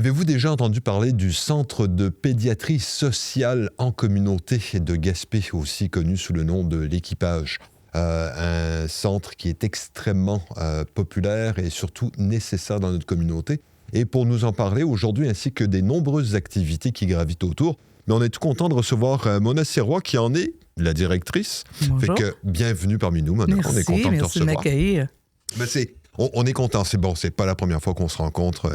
Avez-vous déjà entendu parler du Centre de pédiatrie sociale en communauté de Gaspé, aussi connu sous le nom de l'Équipage? Un centre qui est extrêmement populaire et surtout nécessaire dans notre communauté. Et pour nous en parler aujourd'hui, ainsi que des nombreuses activités qui gravitent autour, mais on est tout content de recevoir Mona Sirois, qui en est la directrice. Bonjour. Fait que bienvenue parmi nous, Mona. Merci, on est content de te merci de recevoir. m'accueillir. Ben, on est content, c'est bon, c'est pas la première fois qu'on se rencontre.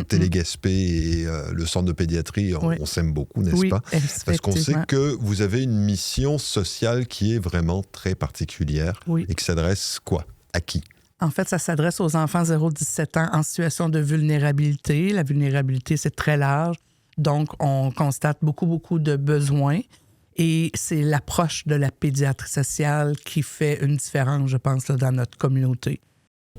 Télé-Gaspé et le centre de pédiatrie, on s'aime beaucoup, n'est-ce pas? Parce qu'on sait que vous avez une mission sociale qui est vraiment très particulière et qui s'adresse à qui? En fait, ça s'adresse aux enfants 0-17 ans en situation de vulnérabilité. La vulnérabilité, c'est très large. Donc, on constate beaucoup de besoins. Et c'est l'approche de la pédiatrie sociale qui fait une différence, je pense, là, dans notre communauté.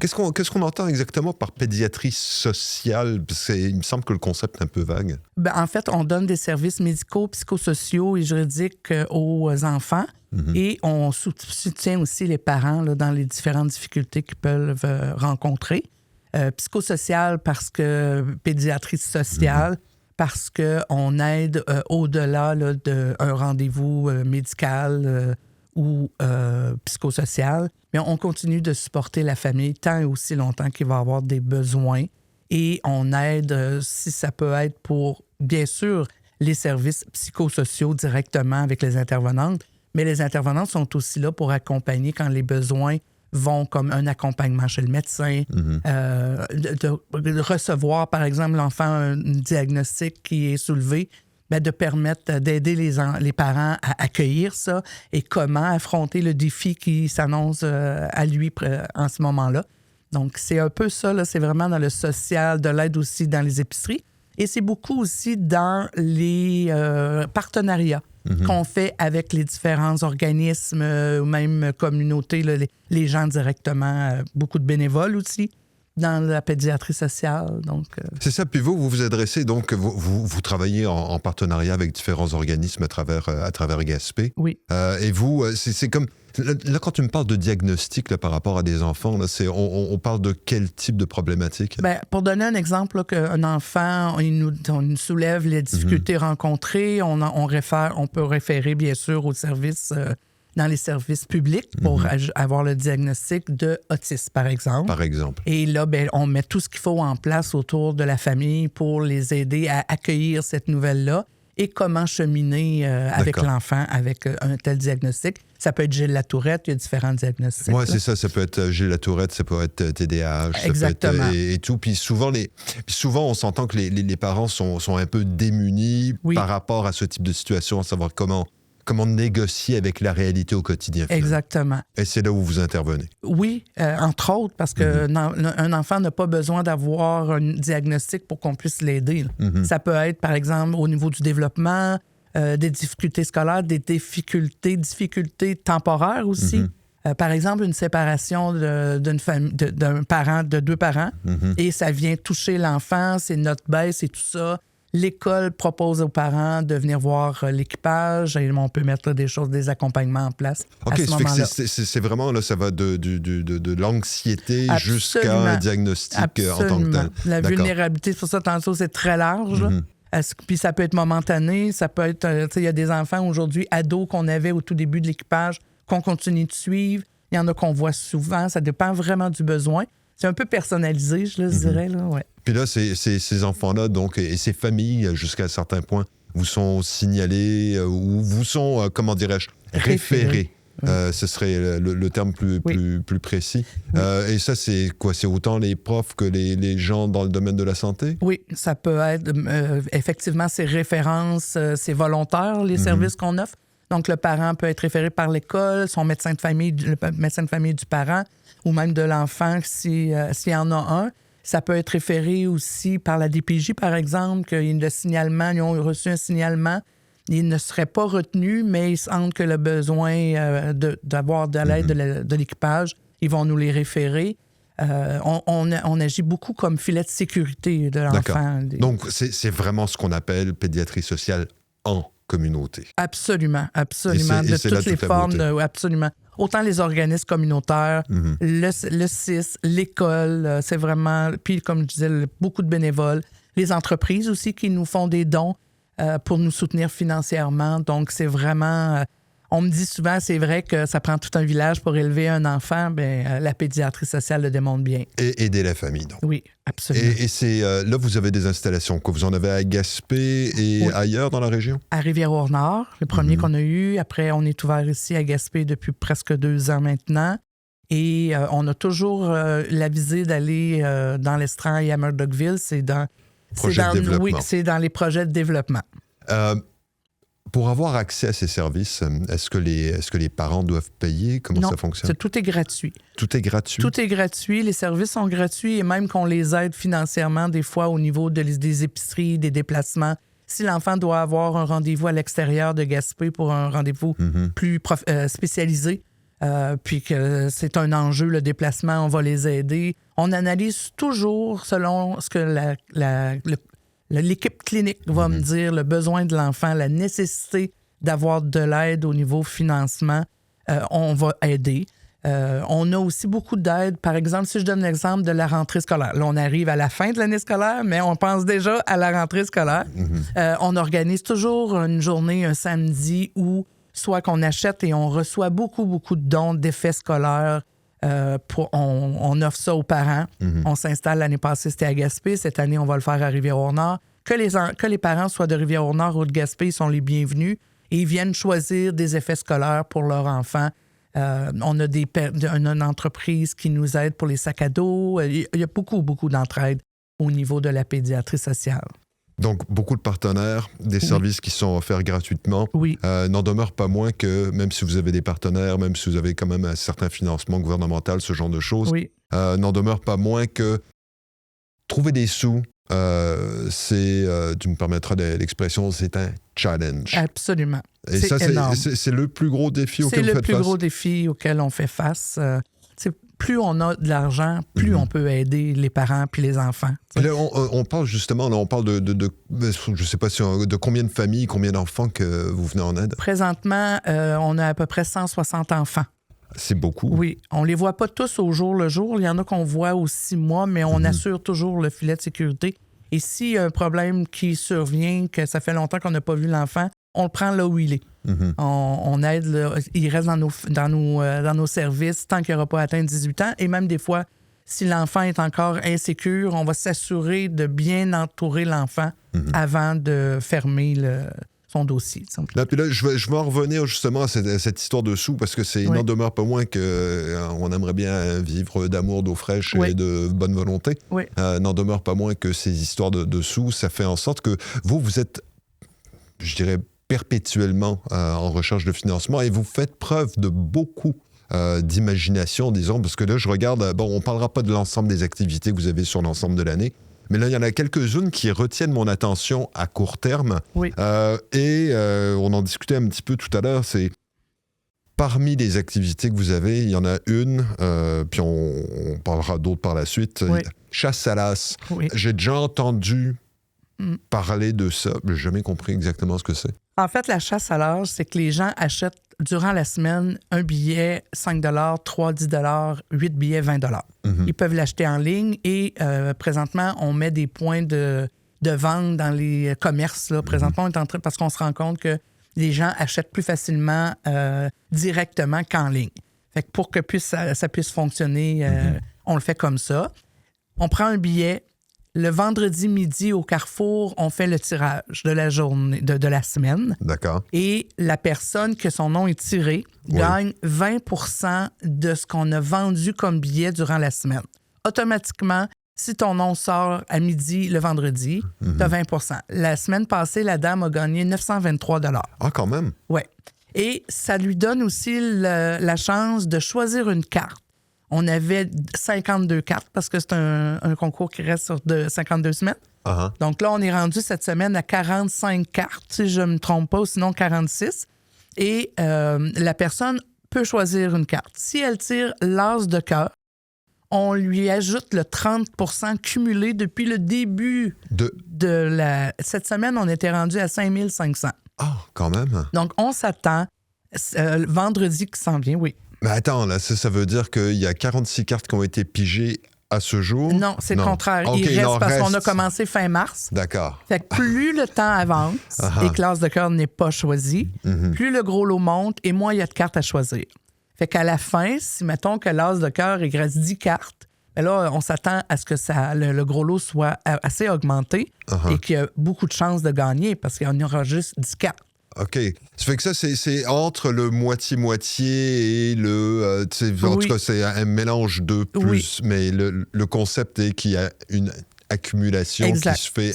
Qu'est-ce qu'on entend exactement par pédiatrie sociale? Il me semble que le concept est un peu vague. En fait, on donne des services médicaux, psychosociaux et juridiques aux enfants. Et on soutient aussi les parents là, dans les différentes difficultés qu'ils peuvent rencontrer. Psychosocial parce que pédiatrie sociale, parce qu'on aide au-delà là, d'un rendez-vous médical ou psychosocial. Mais on continue de supporter la famille tant et aussi longtemps qu'il va avoir des besoins. Et on aide, si ça peut être pour, bien sûr, les services psychosociaux directement avec les intervenantes. Mais les intervenantes sont aussi là pour accompagner quand les besoins vont comme un accompagnement chez le médecin, de recevoir, par exemple, l'enfant un diagnostic qui est soulevé, de permettre d'aider les parents à accueillir ça et comment affronter le défi qui s'annonce à lui en ce moment-là. Donc, c'est un peu ça, là, c'est vraiment dans le social, de l'aide aussi dans les épiceries. Et c'est beaucoup aussi dans les partenariats qu'on fait avec les différents organismes ou même communautés, là, les gens directement, beaucoup de bénévoles aussi dans la pédiatrie sociale. Donc, C'est ça, puis vous vous adressez, donc vous travaillez en partenariat avec différents organismes à travers Gaspé. Oui. Et vous, c'est comme... Là, quand tu me parles de diagnostic là, par rapport à des enfants, là, on parle de quel type de problématique? Pour donner un exemple, là, qu'un enfant, on nous soulève les difficultés rencontrées, on peut référer bien sûr aux services, dans les services publics pour avoir le diagnostic de autisme, par exemple. Par exemple. Et là, on met tout ce qu'il faut en place autour de la famille pour les aider à accueillir cette nouvelle-là et comment cheminer avec l'enfant avec un tel diagnostic. Ça peut être Gilles Latourette, il y a différents diagnostics. Oui, c'est ça. Ça peut être Gilles Latourette, ça peut être TDAH. Exactement. Ça peut être, et tout. Puis souvent, on s'entend que les parents sont un peu démunis par rapport à ce type de situation, à savoir comment négocier avec la réalité au quotidien. Finalement. Exactement. Et c'est là où vous intervenez. Oui, entre autres, parce qu'un enfant n'a pas besoin d'avoir un diagnostic pour qu'on puisse l'aider. Ça peut être, par exemple, au niveau du développement, des difficultés scolaires, des difficultés temporaires aussi. Par exemple, une séparation d'un parent, de deux parents, et ça vient toucher l'enfant, c'est notes baisse et tout ça. L'école propose aux parents de venir voir l'équipage et on peut mettre des accompagnements en place à ce moment-là. C'est vraiment, là, ça va de l'anxiété jusqu'à un diagnostic en tant que tel. La vulnérabilité, c'est pour ça, tantôt, c'est très large. Puis ça peut être momentané, ça peut être... il y a des enfants aujourd'hui, ados qu'on avait au tout début de l'équipage, qu'on continue de suivre. Il y en a qu'on voit souvent, ça dépend vraiment du besoin. C'est un peu personnalisé, je dirais. Là, ouais. Puis là, ces enfants-là donc, et ces familles, jusqu'à un certain point, vous sont signalés ou vous sont, comment dirais-je, référés. Ce serait le terme plus précis. Et ça, c'est quoi? C'est autant les profs que les gens dans le domaine de la santé? Oui, ça peut être, effectivement, c'est références, c'est volontaire, les services qu'on offre. Donc, le parent peut être référé par l'école, son médecin de famille, le médecin de famille du parent, ou même de l'enfant s'il y en a un. Ça peut être référé aussi par la DPJ, par exemple, ils ont reçu un signalement. Ils ne seraient pas retenus, mais ils sentent que le besoin d'avoir de l'aide de l'équipage, ils vont nous les référer. On agit beaucoup comme filet de sécurité de l'enfant. Donc, c'est vraiment ce qu'on appelle pédiatrie sociale en communauté. Absolument. De toutes les formes, absolument. Autant les organismes communautaires, le CIS, l'école, c'est vraiment... Puis, comme je disais, beaucoup de bénévoles, Les entreprises aussi qui nous font des dons pour nous soutenir financièrement. Donc, c'est vraiment... on me dit souvent, c'est vrai que ça prend tout un village pour élever un enfant. Bien, la pédiatrie sociale le démontre bien. Et aider la famille, donc. Oui, absolument. Et c'est là, vous avez des installations. Quoi. Vous en avez à Gaspé et ailleurs dans la région? À Rivière-au-Nord, le premier qu'on a eu. Après, on est ouvert ici à Gaspé depuis presque 2 ans maintenant. Et on a toujours la visée d'aller dans l'Estran et à Murdochville. C'est dans les projets de développement. Pour avoir accès à ces services, est-ce que les parents doivent payer? Comment ça fonctionne? Tout est gratuit. Tout est gratuit? Tout est gratuit. Les services sont gratuits et même qu'on les aide financièrement des fois au niveau des épiceries, des déplacements. Si l'enfant doit avoir un rendez-vous à l'extérieur de Gaspé pour un rendez-vous plus spécialisé, puis que c'est un enjeu, le déplacement, on va les aider. On analyse toujours selon ce que l'équipe clinique va me dire, le besoin de l'enfant, la nécessité d'avoir de l'aide au niveau financement. On va aider. On a aussi beaucoup d'aide. Par exemple, si je donne l'exemple de la rentrée scolaire. Là, on arrive à la fin de l'année scolaire, mais on pense déjà à la rentrée scolaire. On organise toujours une journée, un samedi, où soit qu'on achète et on reçoit beaucoup, beaucoup de dons d'effets scolaires. On offre ça aux parents. On s'installe. L'année passée, c'était à Gaspé. Cette année, on va le faire à Rivière-au-Nord. Que les parents soient de Rivière-au-Nord ou de Gaspé, ils sont les bienvenus. Et ils viennent choisir des effets scolaires pour leur enfant. On a une entreprise qui nous aide pour les sacs à dos. Il y a beaucoup, beaucoup d'entraide au niveau de la pédiatrie sociale. Donc, beaucoup de partenaires, des services qui sont offerts gratuitement. Oui. N'en demeure pas moins que, même si vous avez des partenaires, même si vous avez quand même un certain financement gouvernemental, ce genre de choses, n'en demeure pas moins que trouver des sous, tu me permettras l'expression, c'est un challenge. Absolument. Et ça, c'est le plus gros défi auquel vous faites face? C'est le plus gros défi auquel on fait face. Plus on a de l'argent, plus on peut aider les parents puis les enfants. Là, on parle justement, on parle de je sais pas si de combien de familles, combien d'enfants que vous venez en aide? Présentement, on a à peu près 160 enfants. C'est beaucoup. Oui. On les voit pas tous au jour le jour. Il y en a qu'on voit aux 6 mois, mais on assure toujours le filet de sécurité. Et s'il y a un problème qui survient, que ça fait longtemps qu'on n'a pas vu l'enfant, on le prend là où il est. On aide, il reste dans nos services tant qu'il n'aura pas atteint 18 ans. Et même des fois, si l'enfant est encore insécure, on va s'assurer de bien entourer l'enfant avant de fermer son dossier. Là, puis là, je vais en revenir justement à cette histoire de sous, parce que il n'en demeure pas moins qu'on aimerait bien vivre d'amour, d'eau fraîche et de bonne volonté. N'en demeure pas moins que ces histoires de sous, ça fait en sorte que vous êtes, je dirais, perpétuellement en recherche de financement et vous faites preuve de beaucoup d'imagination, disons, parce que là, je regarde, on ne parlera pas de l'ensemble des activités que vous avez sur l'ensemble de l'année, mais là, il y en a quelques-unes qui retiennent mon attention à court terme. On en discutait un petit peu tout à l'heure, c'est parmi les activités que vous avez, il y en a une, puis on parlera d'autres par la suite, chasse à l'as. J'ai déjà entendu parler de ça, mais j'ai jamais compris exactement ce que c'est. En fait, la chasse à l'as, c'est que les gens achètent durant la semaine un billet 5 3 10 8 billets 20 Ils peuvent l'acheter en ligne et présentement, on met des points de vente dans les commerces. Là. Présentement, on est en train, parce qu'on se rend compte que les gens achètent plus facilement directement qu'en ligne. Fait que pour que ça puisse fonctionner, on le fait comme ça. On prend un billet. Le vendredi midi au Carrefour, on fait le tirage de la journée, de la semaine. D'accord. Et la personne que son nom est tiré gagne 20% de ce qu'on a vendu comme billet durant la semaine. Automatiquement, si ton nom sort à midi le vendredi, tu as 20%. La semaine passée, la dame a gagné 923 $. Ah, quand même? Oui. Et ça lui donne aussi la chance de choisir une carte. On avait 52 cartes parce que c'est un concours qui reste sur 52 semaines. Donc là, on est rendu cette semaine à 45 cartes, si je ne me trompe pas, ou sinon 46. Et la personne peut choisir une carte. Si elle tire l'as de cœur, on lui ajoute le 30% cumulé depuis le début Cette semaine, on était rendu à 5 500. Ah, quand même. Donc, on s'attend, vendredi qui s'en vient, oui. Mais attends, là, ça veut dire qu'il y a 46 cartes qui ont été pigées à ce jour? Non, c'est le contraire. Okay, il reste parce qu'on a commencé fin mars. D'accord. Fait que plus le temps avance et que l'as de cœur n'est pas choisi, plus le gros lot monte et moins il y a de cartes à choisir. Fait qu'à la fin, si mettons que l'as de cœur, il reste 10 cartes, ben là, on s'attend à ce que le gros lot soit assez augmenté et qu'il y a beaucoup de chances de gagner parce qu'il y en aura juste 10 cartes. OK. Ça fait que ça, c'est entre le moitié-moitié et le... en tout cas, c'est un mélange de plus, mais le concept est qu'il y a une accumulation qui se fait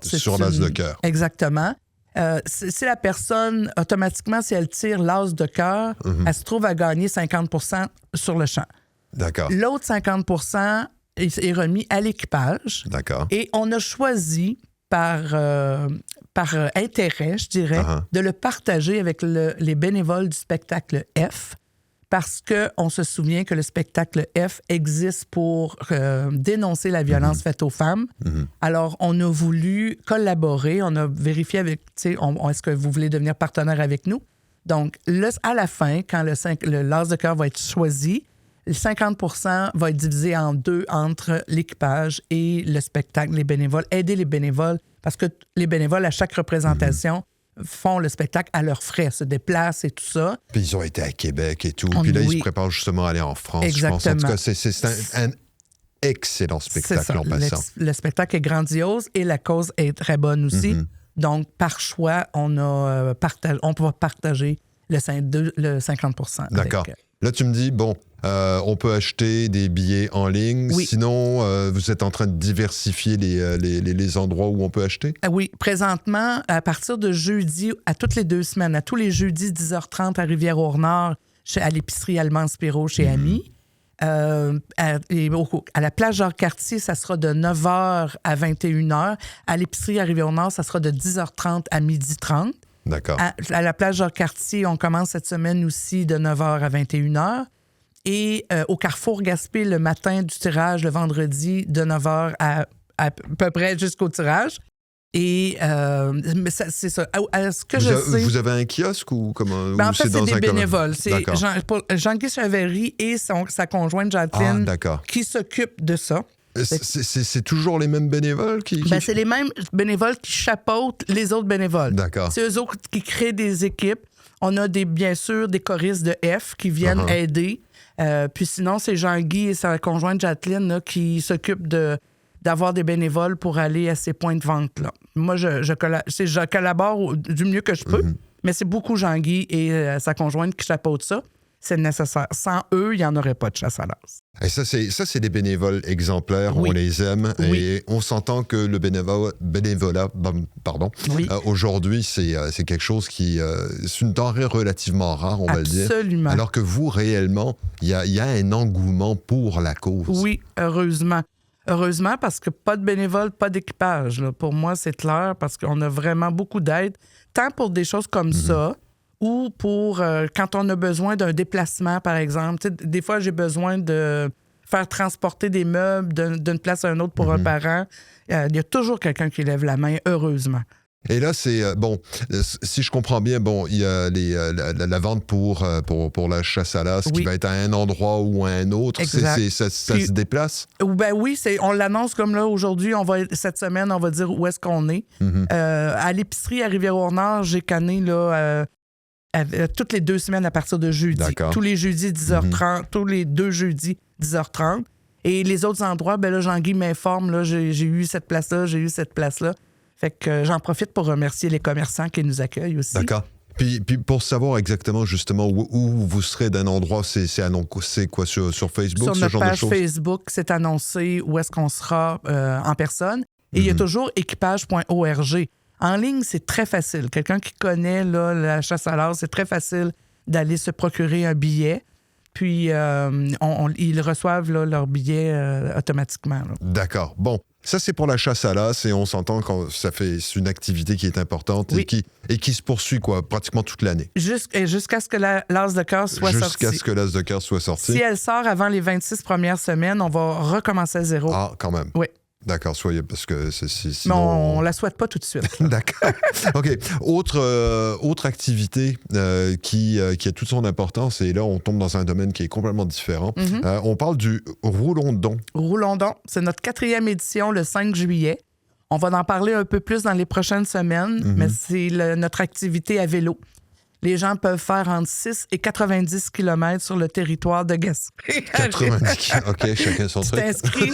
sur l'as de cœur. Exactement. Si la personne, automatiquement, si elle tire l'as de cœur, elle se trouve à gagner 50 % sur le champ. D'accord. L'autre 50 % est remis à l'équipage. D'accord. Et on a choisi par intérêt, je dirais, de le partager avec les bénévoles du spectacle F, parce qu'on se souvient que le spectacle F existe pour dénoncer la violence faite aux femmes. Alors, on a voulu collaborer, on a vérifié avec, est-ce que vous voulez devenir partenaire avec nous? Donc, à la fin, quand le l'as de cœur va être choisi, le 50 % va être divisé en deux entre l'équipage et le spectacle, les bénévoles. Aider les bénévoles, parce que les bénévoles, à chaque représentation, font le spectacle à leurs frais, se déplacent et tout ça. Puis ils ont été à Québec et tout. Puis là, ils se préparent justement à aller en France. Exactement. Je pense. En tout cas, c'est un excellent spectacle en passant. Le spectacle est grandiose et la cause est très bonne aussi. Donc, par choix, on peut partager le 50 % D'accord. Là, tu me dis, bon, on peut acheter des billets en ligne. Oui. Sinon, vous êtes en train de diversifier les endroits où on peut acheter? Oui. Présentement, à partir de jeudi, à toutes les 2 semaines, à tous les jeudis, 10h30 à Rivière-au-Nord, à l'épicerie Allemande Spiro chez Ami. À la plage Jacques-Cartier, ça sera de 9h à 21h. À l'épicerie à Rivière-au-Nord, ça sera de 10h30 à 12h30. D'accord. À la plage Jacques-Cartier, on commence cette semaine aussi de 9h à 21h. Et au Carrefour Gaspé, le matin du tirage, le vendredi, de 9h à peu près jusqu'au tirage. Et c'est ça. Est-ce que vous avez un kiosque ou comment? En fait, c'est des bénévoles. C'est D'accord. Jean-Guy Chaverry et sa conjointe Jacqueline qui s'occupent de ça. C'est toujours les mêmes bénévoles qui... C'est les mêmes bénévoles qui chapeautent les autres bénévoles. D'accord. C'est eux autres qui créent des équipes. On a bien sûr des choristes de F qui viennent aider. Puis sinon, c'est Jean-Guy et sa conjointe Jacqueline là, qui s'occupent d'avoir des bénévoles pour aller à ces points de vente-là. Moi, je collabore du mieux que je peux, mais c'est beaucoup Jean-Guy et sa conjointe qui chapeautent ça. C'est nécessaire. Sans eux, il n'y en aurait pas de chasse à l'as. Et ça, c'est des bénévoles exemplaires. On les aime. Et on s'entend que le bénévolat, aujourd'hui, c'est quelque chose qui... c'est une denrée relativement rare, on va le dire. Absolument. Alors que vous, réellement, il y a un engouement pour la cause. Oui, heureusement. Heureusement, parce que pas de bénévoles, pas d'équipage. Là. Pour moi, c'est clair, parce qu'on a vraiment beaucoup d'aide, tant pour des choses comme ça, ou pour quand on a besoin d'un déplacement, par exemple. T'sais, des fois, j'ai besoin de faire transporter des meubles d'une place à une autre pour un parent. Il y a toujours quelqu'un qui lève la main, heureusement. Et là, c'est... si je comprends bien, il y a la vente pour la chasse à l'as qui va être à un endroit ou à un autre. Ça se déplace? Oui, on l'annonce comme là, aujourd'hui, cette semaine, on va dire où est-ce qu'on est. À l'épicerie à Rivière-au-Nord, j'ai canné là... toutes les 2 semaines à partir de jeudi. D'accord. Tous les jeudis, 10h30. Tous les 2 jeudis, 10h30. Et les autres endroits, là, Jean-Guy m'informe, là, j'ai eu cette place-là, j'ai eu cette place-là. Fait que j'en profite pour remercier les commerçants qui nous accueillent aussi. D'accord. Puis pour savoir exactement, justement, où vous serez d'un endroit, c'est quoi, sur Facebook, sur notre page Facebook, c'est annoncé où est-ce qu'on sera en personne. Et il y a toujours équipage.org. En ligne, c'est très facile. Quelqu'un qui connaît là, la chasse à l'as, c'est très facile d'aller se procurer un billet. Puis, ils reçoivent là, leur billet automatiquement. Là. D'accord. Bon, ça, c'est pour la chasse à l'as et on s'entend que c'est une activité qui est importante et qui se poursuit pratiquement toute l'année. Jusqu'à ce que l'as de cœur soit sorti. Jusqu'à ce que l'as de cœur soit sorti. Si elle sort avant les 26 premières semaines, on va recommencer à zéro. Ah, quand même. Oui. D'accord, soyez, parce que Mais sinon... on la souhaite pas tout de suite. D'accord. OK. Autre activité qui a toute son importance, et là, on tombe dans un domaine qui est complètement différent. On parle du Roulon-Don. Roulon-Don, c'est notre 4e édition le 5 juillet. On va en parler un peu plus dans les prochaines semaines, mais c'est notre activité à vélo. Les gens peuvent faire entre 6 et 90 km sur le territoire de Gaspé. 90 km. OK, chacun son truc. Tu t'inscris.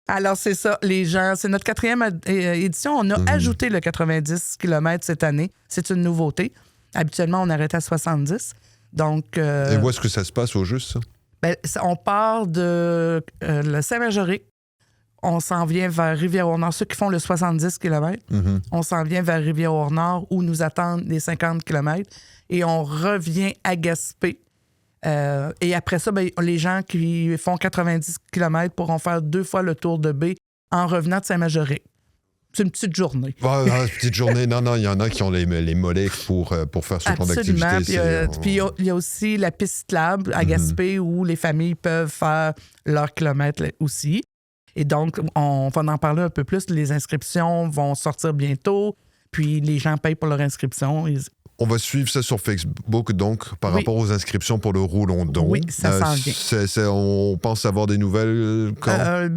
Alors, c'est ça. Les gens, c'est notre 4e édition. On a ajouté le 90 km cette année. C'est une nouveauté. Habituellement, on arrête à 70. Donc, et où est-ce que ça se passe au juste, ça? Ben, on part de le Saint-Majoric. On s'en vient vers Rivière-au-Nord. Ceux qui font le 70 km, on s'en vient vers Rivière-au-Nord où nous attendent les 50 km. Et on revient à Gaspé. Et après ça, ben, les gens qui font 90 km pourront faire 2 fois le tour de baie en revenant de Saint-Majoric. C'est une petite journée. Une petite journée. Non, il y en a qui ont les mollets pour faire ce genre d'activité. Absolument. Puis il y a aussi la piste cyclable à Gaspé où les familles peuvent faire leurs kilomètres aussi. Et donc, on va en parler un peu plus. Les inscriptions vont sortir bientôt. Puis les gens payent pour leur inscription. On va suivre ça sur Facebook, donc, par rapport aux inscriptions pour le Roulon-Don. Oui, ça s'en vient. On pense avoir des nouvelles quand?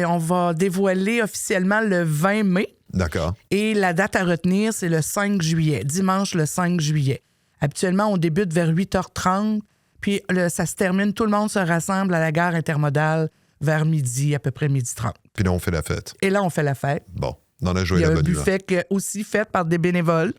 On va dévoiler officiellement le 20 mai. D'accord. Et la date à retenir, c'est le 5 juillet, dimanche le 5 juillet. Habituellement, on débute vers 8h30, puis ça se termine, tout le monde se rassemble à la gare intermodale vers midi, à peu près 12h30. Puis là, on fait la fête. Et là, on fait la fête. Bon, dans la joie et la bonne humeur. Il y a un buffet aussi fait par des bénévoles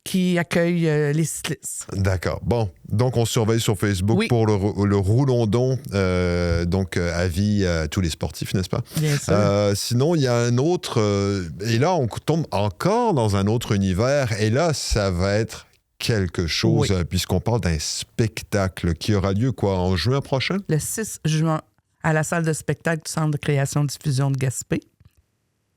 qui accueillent les cyclistes. D'accord. Bon, donc on surveille sur Facebook pour le Roulon-Don, avis à tous les sportifs, n'est-ce pas? Bien sûr. Sinon, il y a un autre... et là, on tombe encore dans un autre univers, et là, ça va être quelque chose, puisqu'on parle d'un spectacle qui aura lieu, en juin prochain? Le 6 juin, à la salle de spectacle du Centre de création-diffusion de Gaspé.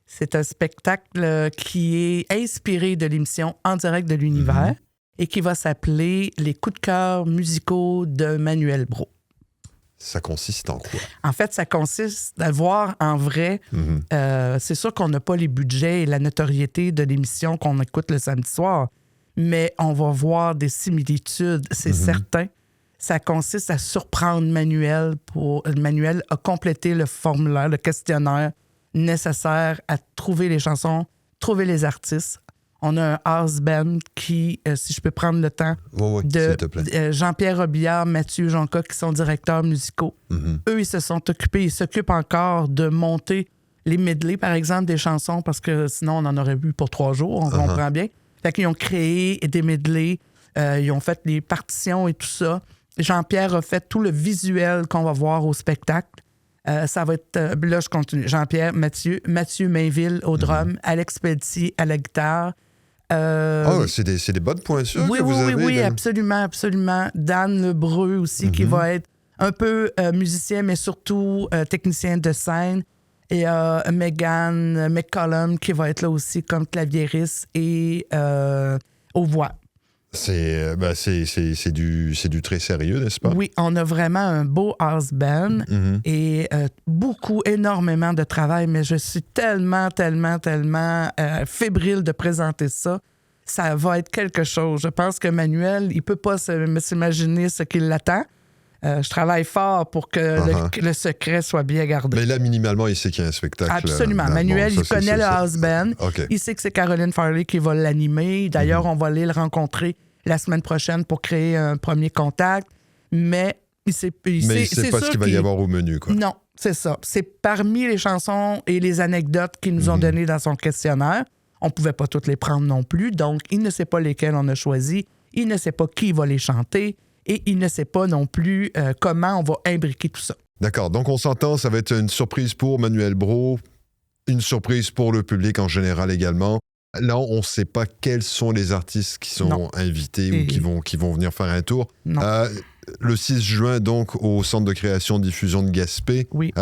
C'est un spectacle qui est inspiré de l'émission En direct de l'univers et qui va s'appeler Les coups de cœur musicaux de Manuel Brault. Ça consiste en quoi? En fait, ça consiste à voir en vrai. C'est sûr qu'on n'a pas les budgets et la notoriété de l'émission qu'on écoute le samedi soir, mais on va voir des similitudes, c'est certain. Ça consiste à surprendre Manuel. Manuel a complété le formulaire, le questionnaire nécessaire à trouver les chansons, trouver les artistes. On a un house band qui, si je peux prendre le temps, de Jean-Pierre Robillard, Mathieu Jonca, qui sont directeurs musicaux. Eux, ils se sont occupés, ils s'occupent encore de monter les medleys, par exemple, des chansons, parce que sinon, on en aurait vu pour 3 jours, on comprend bien. Fait qu'ils ont créé des medleys, ils ont fait les partitions et tout ça. Jean-Pierre a fait tout le visuel qu'on va voir au spectacle. Ça va être... là, je continue. Jean-Pierre, Mathieu Mainville au drum, Alex Pelletier à la guitare. C'est des bonnes pointures que vous avez. Oui, absolument, absolument. Dan Lebreu aussi, qui va être un peu musicien, mais surtout technicien de scène. Et Megan McCollum, qui va être là aussi comme claviériste et aux voix. C'est du très sérieux, n'est-ce pas? Oui, on a vraiment un beau house band et énormément de travail, mais je suis tellement fébrile de présenter ça. Ça va être quelque chose. Je pense que Manuel, il ne peut pas s'imaginer ce qui l'attend. Je travaille fort pour que le secret soit bien gardé. Mais là, minimalement, il sait qu'il y a un spectacle. Absolument. Manuel, il connaît le house band. Okay. Il sait que c'est Caroline Farley qui va l'animer. D'ailleurs, on va aller le rencontrer la semaine prochaine pour créer un premier contact. Mais il sait pas ce qu'il va y avoir au menu, quoi. Non, c'est ça. C'est parmi les chansons et les anecdotes qu'ils nous ont données dans son questionnaire. On ne pouvait pas toutes les prendre non plus. Donc, il ne sait pas lesquelles on a choisi. Il ne sait pas qui va les chanter. Et il ne sait pas non plus comment on va imbriquer tout ça. D'accord. Donc, on s'entend, ça va être une surprise pour Manuel Brault, une surprise pour le public en général également. Là, on ne sait pas quels sont les artistes qui sont invités ou qui vont venir faire un tour. Le 6 juin, donc, au Centre de création-diffusion de Gaspé. Oui.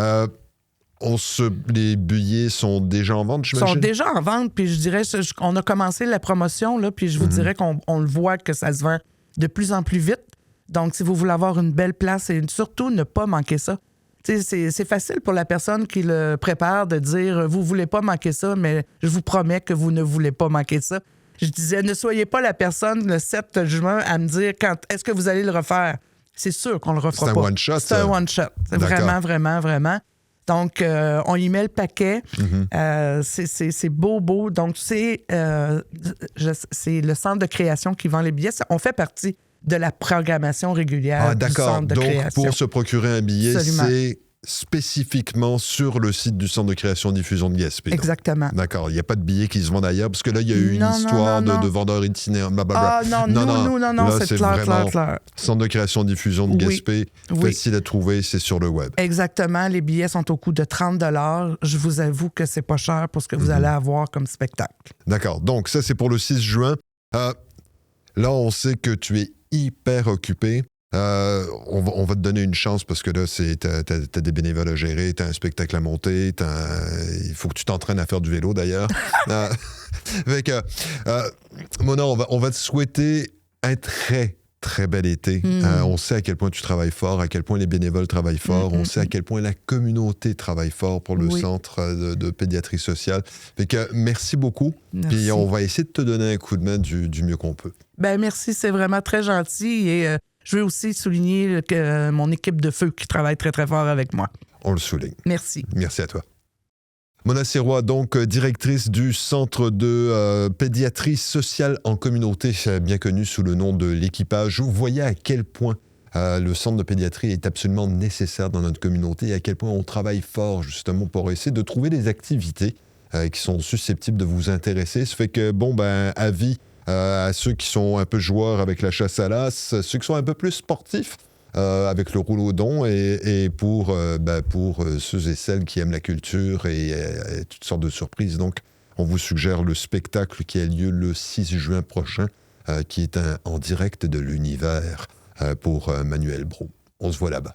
Les billets sont déjà en vente, j'imagine? Ils sont déjà en vente, puis je dirais, on a commencé la promotion, là, puis je vous dirais qu'on le voit que ça se vend de plus en plus vite. Donc, si vous voulez avoir une belle place et surtout ne pas manquer ça, C'est facile pour la personne qui le prépare de dire « Vous voulez pas manquer ça, mais je vous promets que vous ne voulez pas manquer ça. » Je disais « Ne soyez pas la personne le 7 juin à me dire « Est-ce que vous allez le refaire? » C'est sûr qu'on le refera pas. C'est un one-shot? C'est un one-shot. C'est vraiment, vraiment, vraiment. Donc, on y met le paquet. C'est beau. Donc, c'est le centre de création qui vend les billets. On fait partie de la programmation régulière du centre de création. Donc, pour se procurer un billet, Absolument. c'est spécifiquement sur le site du Centre de création et diffusion de Gaspé. Exactement. D'accord. Il n'y a pas de billets qui se vendent ailleurs, parce que là, il y a eu une histoire de vendeurs itinérants. Ah non, là, c'est clair. Centre de création et diffusion de Gaspé, facile à trouver, c'est sur le web. Exactement. Les billets sont au coût de 30 $. Je vous avoue que c'est pas cher pour ce que vous allez avoir comme spectacle. D'accord. Donc, ça, c'est pour le 6 juin. Là, on sait que tu es hyper occupé. On va te donner une chance parce que là, t'as des bénévoles à gérer, t'as un spectacle à monter, il faut que tu t'entraînes à faire du vélo d'ailleurs. Mona, on va te souhaiter un très, très bel été. On sait à quel point tu travailles fort, à quel point les bénévoles travaillent fort, on sait à quel point la communauté travaille fort pour le centre de pédiatrie sociale. Fait que merci beaucoup. Merci. Puis on va essayer de te donner un coup de main du mieux qu'on peut. Ben merci, c'est vraiment très gentil et je veux aussi souligner mon équipe de feu qui travaille très, très fort avec moi. On le souligne. Merci. Merci à toi. Mona Sirois, donc directrice du Centre de pédiatrie sociale en communauté, bien connu sous le nom de l'Équipage. Vous voyez à quel point le centre de pédiatrie est absolument nécessaire dans notre communauté et à quel point on travaille fort justement pour essayer de trouver des activités qui sont susceptibles de vous intéresser. Ça fait que, avis à ceux qui sont un peu joueurs avec la chasse à l'as, ceux qui sont un peu plus sportifs, avec le rouleau-don et pour ceux et celles qui aiment la culture et toutes sortes de surprises. Donc, on vous suggère le spectacle qui a lieu le 6 juin prochain, qui est en direct de l'univers pour Manuel Brault. On se voit là-bas.